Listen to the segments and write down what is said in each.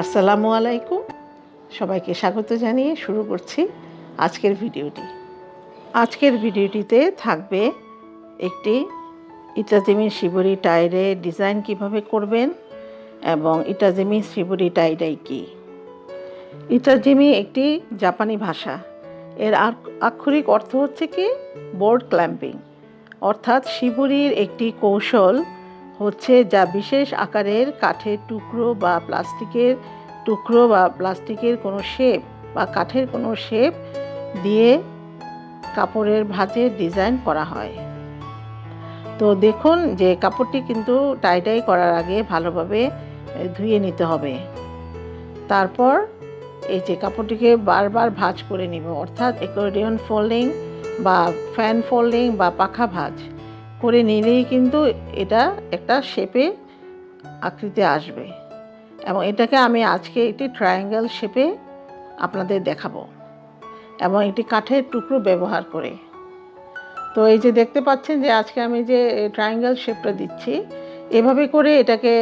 আসসালামু আলাইকুম, সবাইকে স্বাগত জানিয়ে শুরু করছি আজকের ভিডিওটি। আজকের ভিডিওটিতে থাকবে একটি ইটাজিমি শিবরি টাইরে ডিজাইন কিভাবে করবেন এবং ইটাজিমি শিবরি টাইডাই কি। ইটাজিমি একটি জাপানি ভাষা। এর আক্ষরিক অর্থ হচ্ছে কি বোর্ড ক্ল্যাম্পিং, অর্থাৎ শিবরির একটি কৌশল হচ্ছে যা বিশেষ আকারের কাঠের টুকরো বা প্লাস্টিকের কোনো শেপ বা কাঠের কোনো শেপ দিয়ে কাপড়ের ভাঁজে ডিজাইন করা হয়। তো দেখুন যে কাপড়টি কিন্তু টাই করার আগে ভালোভাবে ধুয়ে নিতে হবে। তারপর এই যে কাপড়টিকে বারবার ভাঁজ করে নিব, অর্থাৎ অ্যাকর্ডিয়ন ফোল্ডিং বা ফ্যান ফোল্ডিং বা পাখা ভাঁজ করে নিলেই কিন্তু এটা একটা শেপে আকৃতি আসবে। এবং এটাকে আমি আজকে একটি ট্রায়াঙ্গেল শেপে আপনাদের দেখাবো এবং একটি কাঠের টুকরো ব্যবহার করে। তো এই যে দেখতে পাচ্ছেন যে আজকে আমি যে ট্রায়াঙ্গেল শেপটা দিচ্ছি, এভাবে করে এটাকে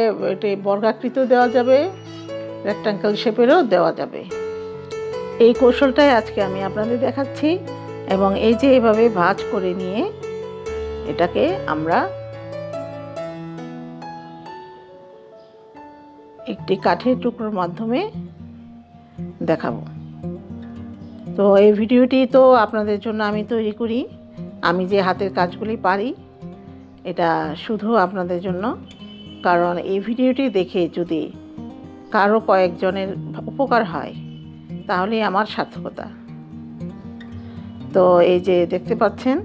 বর্গাকৃত দেওয়া যাবে, রেক্ট্যাঙ্গেল শেপেরও দেওয়া যাবে। এই কৌশলটাই আজকে আমি আপনাদের দেখাচ্ছি। এবং এই যে এভাবে ভাঁজ করে নিয়ে এটাকে আমরা একটি কাঠের টুকরোর মাধ্যমে দেখাবো। তো এই ভিডিওটি তো আপনাদের জন্য আমি তৈরি করি, আমি যে হাতের কাজগুলি পারি এটা শুধু আপনাদের জন্য, কারণ এই ভিডিওটি দেখে যদি কারো কয়েকজনের উপকার হয় তাহলেই আমার সার্থকতা। তো এই যে দেখতে পাচ্ছেন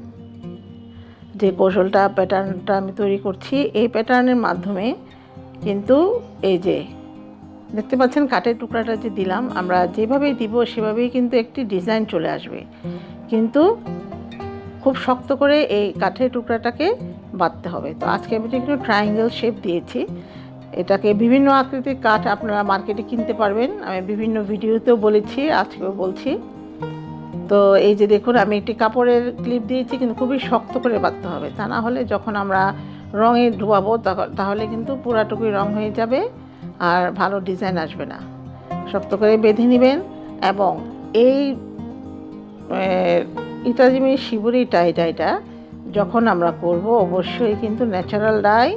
যে কৌশলটা প্যাটার্নটা আমি তৈরি করছি, এই প্যাটার্নের মাধ্যমে কিন্তু এই যে দেখতে পাচ্ছেন কাঠের টুকরাটা যে দিলাম, আমরা যেভাবেই দিব সেভাবেই কিন্তু একটি ডিজাইন চলে আসবে, কিন্তু খুব শক্ত করে এই কাঠের টুকরাটাকে বাঁধতে হবে। তো আজকে আমি একটু ট্রায়াঙ্গেল শেপ দিয়েছি। এটাকে বিভিন্ন আকৃতির কাঠ আপনারা মার্কেটে কিনতে পারবেন, আমি বিভিন্ন ভিডিওতেও বলেছি, আজকেও বলছি। তো এই যে দেখুন আমি একটি কাপড়ের ক্লিপ দিয়েছি, কিন্তু খুবই শক্ত করে বাঁধতে হবে, তা না হলে যখন আমরা রঙে ডুবাবো তাহলে কিন্তু পুরাটুকুই রং হয়ে যাবে আর ভালো ডিজাইন আসবে না। শক্ত করে বেঁধে নেবেন। এবং এই ইটাজিমি শিবরি টাইটা যখন আমরা করব অবশ্যই কিন্তু ন্যাচারাল ডাই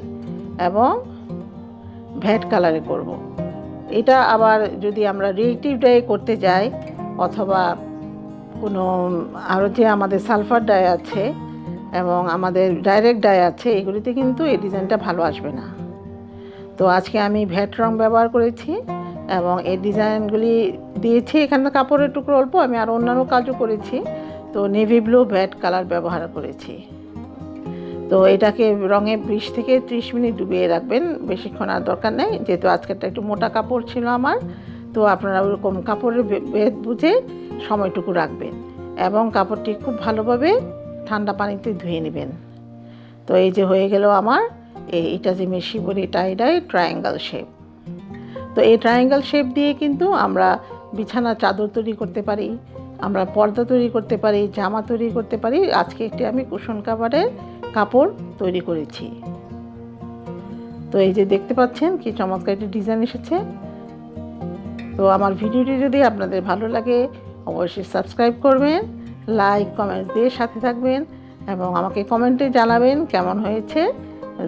এবং ভ্যাট কালারে করব। এটা আবার যদি আমরা রিয়েক্টিভ ডাই করতে যাই অথবা কোনো আরও যে আমাদের সালফার ডাই আছে এবং আমাদের ডাইরেক্ট ডাই আছে, এগুলিতে কিন্তু এই ডিজাইনটা ভালো আসবে না। তো আজকে আমি ভ্যাট রং ব্যবহার করেছি এবং এই ডিজাইনগুলি দিয়েছি। এখানে কাপড়ের টুকরো অল্প, আমি আর অন্যান্য কাজও করেছি। তো নেভি ব্লু ভ্যাট কালার ব্যবহার করেছি। তো এটাকে রঙে 20 থেকে 30 মিনিট ডুবিয়ে রাখবেন, বেশিক্ষণ আর দরকার নেই, যেহেতু আজকেরটা একটু মোটা কাপড় ছিল আমার। তো আপনারা ওরকম কাপড়ের ভেদ বুঝে সময়টুকু রাখবেন এবং কাপড়টি খুব ভালোভাবে ঠান্ডা পানিতে ধুয়ে নেবেন। তো এই যে হয়ে গেল আমার এই ইটাজিমি শিবরি টাইডাই ট্রায়াঙ্গেল শেপ। তো এই ট্রায়াঙ্গেল শেপ দিয়ে কিন্তু আমরা বিছানা চাদর তৈরি করতে পারি, আমরা পর্দা তৈরি করতে পারি, জামা তৈরি করতে পারি। আজকে একটি আমি কুশন কাভারের কাপড় তৈরি করেছি। তো এই যে দেখতে পাচ্ছেন কি চমৎকার একটি ডিজাইন এসেছে। তো আমার ভিডিওটি যদি আপনাদের ভালো লাগে অবশ্যই সাবস্ক্রাইব করবেন, লাইক কমেন্ট দিয়ে সাথে থাকবেন এবং আমাকে কমেন্টে জানাবেন কেমন হয়েছে।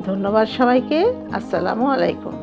ধন্যবাদ সবাইকে। আসসালামু আলাইকুম।